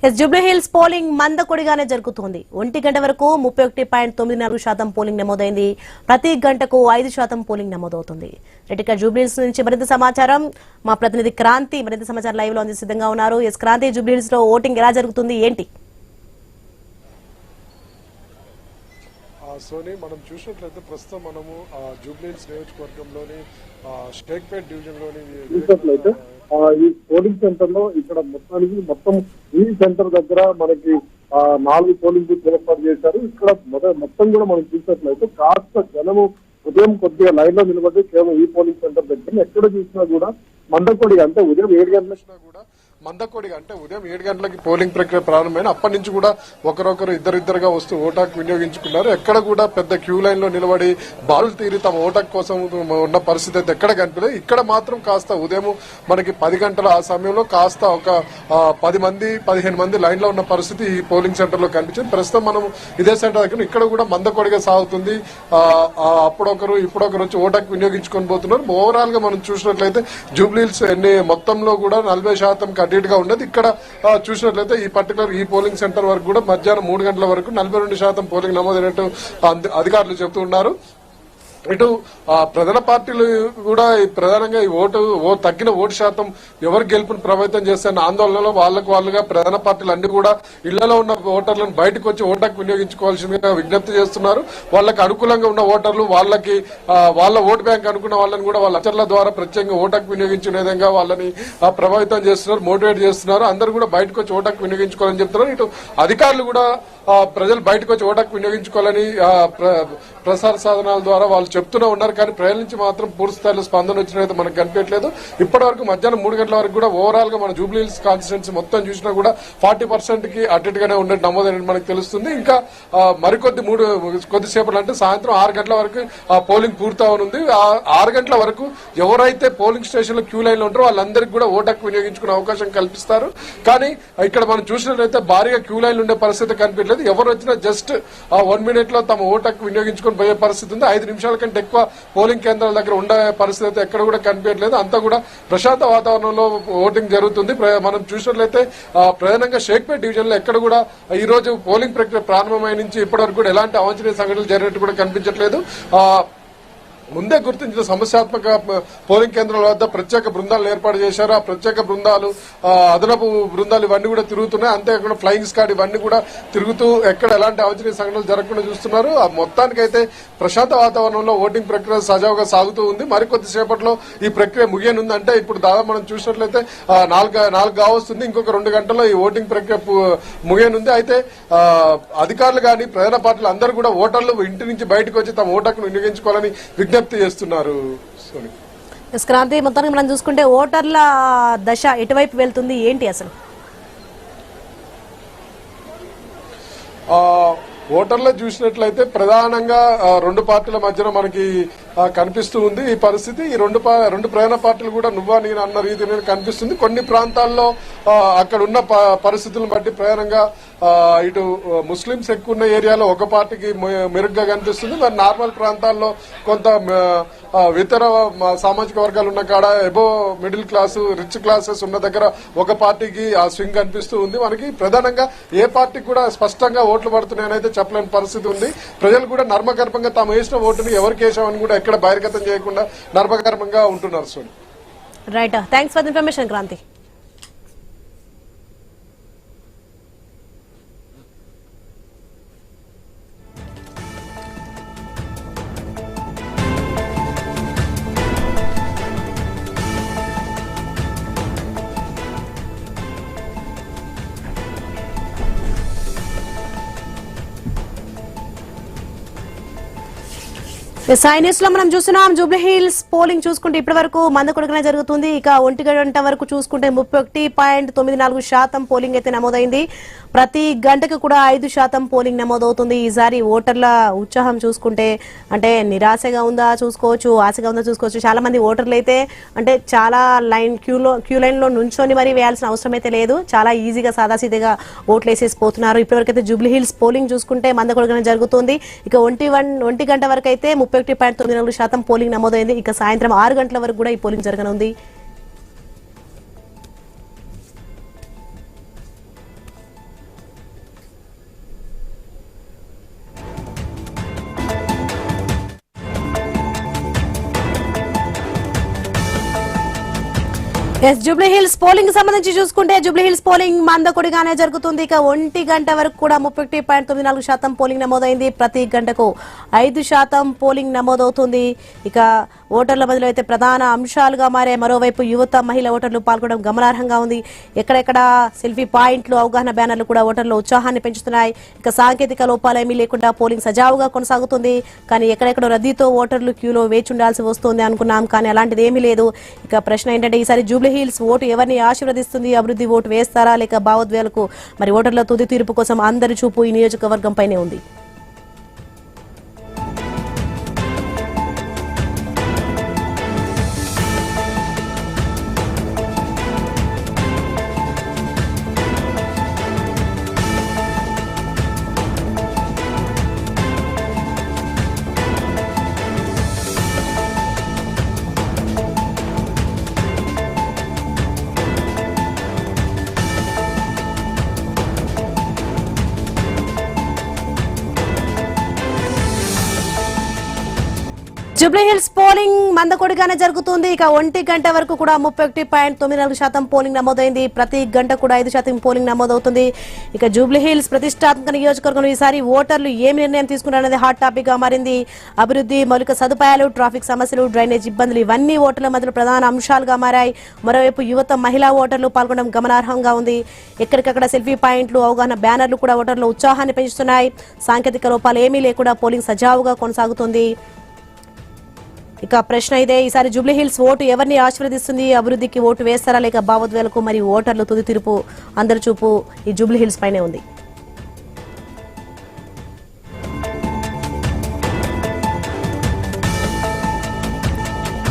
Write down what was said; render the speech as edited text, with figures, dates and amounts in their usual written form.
Jubilee hills polling మందకొడిగానే జరుగుతోంది. 1 గంట వరకు 31.94% పోలింగ్ నమోదైంది. ప్రతి గంటకు 5% పోలింగ్ నమోదవుతుంది. రెడ్డిక జూబ్లీ హిల్స్ నుంచి మరింత సమాచారం మా ప్రతినిధి క్రాంతి మరింత సమాచారం లైవ్ లో సిద్ధంగా ఉన్నారు. క్రాంతి, జూబ్లీ హిల్స్ లో ఓటింగ్ ఎలా జరుగుతుంది, ఏంటి? సోని, మనం చూసినట్లయితే ప్రస్తుతం మనము జూబ్లీ హిల్స్ నియోజకవర్గంలోని షేక్పేట్ డివిజన్ లోని ఈ పోలింగ్ సెంటర్ లో ఇక్కడ మొత్తం ఈ సెంటర్ దగ్గర మనకి 4 పోలింగ్ బూత్ ఏర్పాటు చేశారు. ఇక్కడ మొత్తం కూడా మనం చూసినట్లయితే కాస్త జనము ఉదయం కొద్దిగా లైన్ లో నిలబడి కేవలం ఈ పోలింగ్ సెంటర్ దగ్గర ఎక్కడ చూసినా కూడా మందకొడిగా, అంటే ఉదయం 7 గంటల కూడా మందకొడిగా, అంటే ఉదయం 7 గంటలకి పోలింగ్ ప్రక్రియ ప్రారంభమైన అప్పటి నుంచి కూడా ఒకరొకరు ఇద్దరిద్దరుగా వస్తూ ఓటాకు వినియోగించుకున్నారు. ఎక్కడ కూడా పెద్ద క్యూ లైన్ లో నిలబడి బారులు తీరి తమ ఓటాకు కోసం ఉన్న పరిస్థితి అయితే ఎక్కడ కనిపించలేదు. ఇక్కడ మాత్రం కాస్త ఉదయం మనకి 10 గంటల ఆ సమయంలో కాస్త ఒక 10-15 మంది లైన్ లో ఉన్న పరిస్థితి ఈ పోలింగ్ సెంటర్ లో కనిపించింది. ప్రస్తుతం మనం ఇదే సెంటర్ దగ్గర ఇక్కడ కూడా మందకొడిగా సాగుతుంది. అప్పుడొకరు ఇప్పుడొకరు వచ్చి ఓటాకు వినియోగించుకొని పోతున్నారు. ఓవరాల్ గా మనం చూసినట్లయితే జూబ్లీ హిల్స్ మొత్తంలో కూడా 40% గా ఉండదు. ఇక్కడ చూసినట్లయితే ఈ పర్టికులర్ ఈ పోలింగ్ సెంటర్ వరకు కూడా మధ్యాహ్నం 3 గంటల వరకు 42% పోలింగ్ నమోదైనట్టు అధికారులు చెబుతూ ఉన్నారు. ఇటు ప్రధాన పార్టీలు కూడా ప్రధానంగా ఈ తగ్గిన ఓటు శాతం ఎవరు గెలుపుని ప్రభావితం చేస్తారన్న ఆందోళనలో వాళ్ళుగా ప్రధాన పార్టీలు అన్ని కూడా ఇళ్లలో ఉన్న ఓటర్లను బయటకు వచ్చి ఓటాకు వినియోగించుకోవాల్సిందిగా విజ్ఞప్తి చేస్తున్నారు. వాళ్ళకి అనుకూలంగా ఉన్న ఓటర్లు వాళ్ళ ఓటు బ్యాంక్ అనుకున్న వాళ్ళని కూడా వాళ్ళ అచర్ల ద్వారా ప్రత్యేకంగా ఓటాకు వినియోగించే విధంగా వాళ్ళని ప్రభావితం చేస్తున్నారు, మోటివేట్ చేస్తున్నారు. అందరూ కూడా బయటకు వచ్చి ఓటాకు వినియోగించుకోవాలని చెప్తున్నారు. ఇటు అధికారులు కూడా ప్రజలు బయటకు వచ్చి ఓటాకు వినియోగించుకోవాలని ప్రసార సాధనాల ద్వారా వాళ్ళు చెప్తూనే ఉన్నారు. కానీ ప్రజల నుంచి మాత్రం పూర్తి స్థాయిలో స్పందన వచ్చినట్టు మనకు కనిపించట్లేదు. ఇప్పటి వరకు మధ్యాహ్నం 3 గంటల వరకు కూడా ఓవరాల్ గా మన జూబ్లీ హిల్స్ కాన్స్టిట్యున్సీ మొత్తం చూసినా కూడా 40% కి అటుగానే ఉన్నట్టు నమోదైనట్టు మనకు తెలుస్తుంది. ఇంకా కొద్దిసేపట్లో అంటే సాయంత్రం 6 గంటల వరకు పోలింగ్ పూర్తవనుంది. 6 గంటల వరకు ఎవరైతే పోలింగ్ స్టేషన్ లో క్యూ లైన్ లో ఉంటారో వాళ్ళందరికీ కూడా ఓటాకు వినియోగించుకునే అవకాశం కల్పిస్తారు. కానీ ఇక్కడ మనం చూసినట్లయితే భారీగా క్యూ లైన్ ఉండే పరిస్థితి కనిపించలేదు. ఎవరు వచ్చినా జస్ట్ 1 మినిట్ లో తమ ఓటాకు వినియోగించుకుని పోయే పరిస్థితి ఉంది. 5 నిమిషాల కంటే ఎక్కువ పోలింగ్ కేంద్రాల దగ్గర ఉండే పరిస్థితి అయితే ఎక్కడ కూడా కనిపించట్లేదు. అంతా కూడా ప్రశాంత వాతావరణంలో ఓటింగ్ జరుగుతుంది. మనం చూసినట్లయితే ప్రధానంగా షేక్పేట్ డివిజన్ లో ఎక్కడ కూడా ఈ రోజు పోలింగ్ ప్రక్రియ ప్రారంభమైన నుంచి ఇప్పటివరకు కూడా ఎలాంటి అవాంఛనీయ సంఘటనలు జరిగినట్టు కూడా కనిపించట్లేదు. ముందే గుర్తించిన సమస్యాత్మక పోలింగ్ కేంద్రాల వద్ద ప్రత్యేక బృందాలను ఏర్పాటు చేశారు. ఆ ప్రత్యేక బృందాలు అదనపు బృందాలు ఇవన్నీ కూడా తిరుగుతున్నాయి. అంతేకాకుండా ఫ్లయింగ్ స్క్వాడ్ ఇవన్నీ కూడా తిరుగుతూ ఎక్కడ ఎలాంటి అవాంఛనీయ సంఘటనలు జరగకుండా చూస్తున్నారు. మొత్తానికైతే ప్రశాంత వాతావరణంలో ఓటింగ్ ప్రక్రియ సజావుగా సాగుతూ ఉంది. మరికొద్దిసేపట్లో ఈ ప్రక్రియ ముగియనుంది. అంటే ఇప్పుడు దాదాపు మనం చూసినట్లయితే 4 కావస్తుంది. ఇంకొక 2 గంటల్లో ఈ ఓటింగ్ ప్రక్రియ ముగియనుంది. అయితే అధికారులు కానీ ప్రధాన పార్టీలు అందరూ కూడా ఓటర్లు ఇంటి నుంచి బయటకు వచ్చి తమ ఓటాకు వినియోగించుకోవాలని విజ్ఞప్తి చేస్తున్నారు. క్రాంతి, మొత్తానికి మనం చూసుకుంటే ఓటర్ల దశ ఎటువైపు వెళ్తుంది, ఏంటి అసలు? ఓటర్లు చూసినట్లయితే ప్రధానంగా 2 పార్టీల మధ్యన మనకి కనిపిస్తూ ఉంది ఈ పరిస్థితి. ఈ రెండు ప్రధాన పార్టీలు కూడా నువ్వా నేను అన్న రీతిలో కనిపిస్తుంది. కొన్ని ప్రాంతాల్లో అక్కడ ఉన్న పరిస్థితులను బట్టి ప్రధానంగా ఇటు ముస్లింస్ ఎక్కువ ఉన్న ఏరియాలో ఒక పార్టీకి మెరుగ్గా కనిపిస్తుంది. మరి నార్మల్ ప్రాంతాల్లో కొంత ఇతర సామాజిక వర్గాలు ఉన్న కాడ above middle class rich classes ఉన్న దగ్గర ఒక పార్టీకి ఆ స్వింగ్ కనిపిస్తూ ఉంది. మనకి ప్రధానంగా ఏ పార్టీకి కూడా స్పష్టంగా ఓట్లు పడుతున్నాయని అయితే చెప్పలేని పరిస్థితి ఉంది. ప్రజలు కూడా నర్మగర్భంగా తాము వేసిన ఓటుని ఎవరికి వేసామని కూడా ఎక్కడ బహిర్గతం చేయకుండా నర్మగర్భంగా ఉంటున్నారు. సోని, right, thanks for the information Kranthi. సైనిస్ లో మనం చూస్తున్నాం జూబ్లీ హిల్స్ పోలింగ్ చూసుకుంటే ఇప్పటి వరకు మందకొడిగానే జరుగుతుంది. ఇక 1 గంట వరకు చూసుకుంటే 31.94% పోలింగ్ అయితే నమోదైంది. ప్రతి గంటకు కూడా 5% పోలింగ్ నమోదవుతుంది. ఈసారి ఓటర్ల ఉత్సాహం చూసుకుంటే అంటే నిరాశగా ఉందా చూసుకోవచ్చు, ఆశగా ఉందా చూసుకోవచ్చు. చాలా మంది ఓటర్లు అయితే అంటే చాలా క్యూ లైన్ లో నుంచొని మరీ వేయాల్సిన అవసరం అయితే లేదు. చాలా ఈజీగా సాదాసీదగా ఓట్లు వేసేసి పోతున్నారు. ఇప్పటివరకు అయితే జూబ్లీ హిల్స్ పోలింగ్ చూసుకుంటే మందకొడిగానే జరుగుతుంది. ఇక 1 గంట వరకు అయితే 31.94% పోలింగ్ నమోదైంది. ఇక సాయంత్రం 6 గంటల వరకు కూడా ఈ పోలింగ్ జరగనుంది. ఎస్ జూబ్లీ హిల్స్ పోలింగ్ సంబంధించి చూసుకుంటే జూబ్లీ హిల్స్ పోలింగ్ మందకొడిగానే జరుగుతుంది. ఇక 1 గంట వరకు కూడా 31.94% పోలింగ్ నమోదైంది. ప్రతి గంటకు 5% పోలింగ్ నమోదవుతుంది. ఇక ఓటర్ల మధ్యలో అయితే ప్రధాన అంశాలుగా మారే మరోవైపు యువత మహిళా ఓటర్లు పాల్గొనడం గమనార్హంగా ఉంది. ఎక్కడెక్కడ సెల్ఫీ పాయింట్లు అవగాహన బ్యానర్లు కూడా ఓటర్ల ఉత్సాహాన్ని పెంచుతున్నాయి. ఇక సాంకేతిక లోపాలేమీ లేకుండా పోలింగ్ సజావుగా కొనసాగుతుంది. కానీ ఎక్కడెక్కడో రద్దీతో ఓటర్లు క్యూలో వేచి ఉండాల్సి వస్తుంది అనుకున్నాం, కానీ అలాంటిది ఏమీ లేదు. ఇక ప్రశ్న ఏంటంటే ఈసారి జూబ్లీ హిల్స్ ఓటు ఎవరిని ఆశీర్వదిస్తుంది? అభివృద్ధి ఓటు వేస్తారా లేక భావోద్వేలకు? మరి ఓటర్ల తుది తీర్పు కోసం అందరి చూపు ఈ నియోజకవర్గంపైనే ఉంది. జూబ్లీ హిల్స్ పోలింగ్ మందకొడిగానే జరుగుతుంది. ఇక 1 గంట వరకు కూడా 31.94% పోలింగ్ నమోదైంది. ప్రతి గంట కూడా 5% పోలింగ్ నమోదవుతుంది. ఇక జూబ్లీ హిల్స్ ప్రతిష్టాత్మక నియోజకవర్గంలో ఈసారి ఓటర్లు ఏమి నిర్ణయం తీసుకున్నారనేది హాట్ టాపిక్ గా మారింది. అభివృద్ధి, మౌలిక సదుపాయాలు, ట్రాఫిక్ సమస్యలు, డ్రైనేజ్ ఇబ్బందులు ఇవన్నీ ఓటర్ల మధ్యలో ప్రధాన అంశాలుగా మారాయి. మరోవైపు యువత మహిళా ఓటర్లు పాల్గొనడం గమనార్హంగా ఉంది. ఎక్కడికక్కడ సెల్ఫీ పాయింట్లు, అవగాహన బ్యానర్లు కూడా ఓటర్ల ఉత్సాహాన్ని పెంచుతున్నాయి. సాంకేతిక లోపాలు ఏమీ లేకుండా పోలింగ్ సజావుగా కొనసాగుతుంది. ఇక ప్రశ్న ఇదే, ఈసారి జూబ్లీ హిల్స్ ఓటు ఎవరిని ఆశీర్వదిస్తుంది? అభివృద్ధికి ఓటు వేస్తారా లేక భావోద్వేలకు? మరియు ఓటర్లు తుది తీర్పు అందరి చూపు ఈ జూబ్లీ హిల్స్ పైనే ఉంది.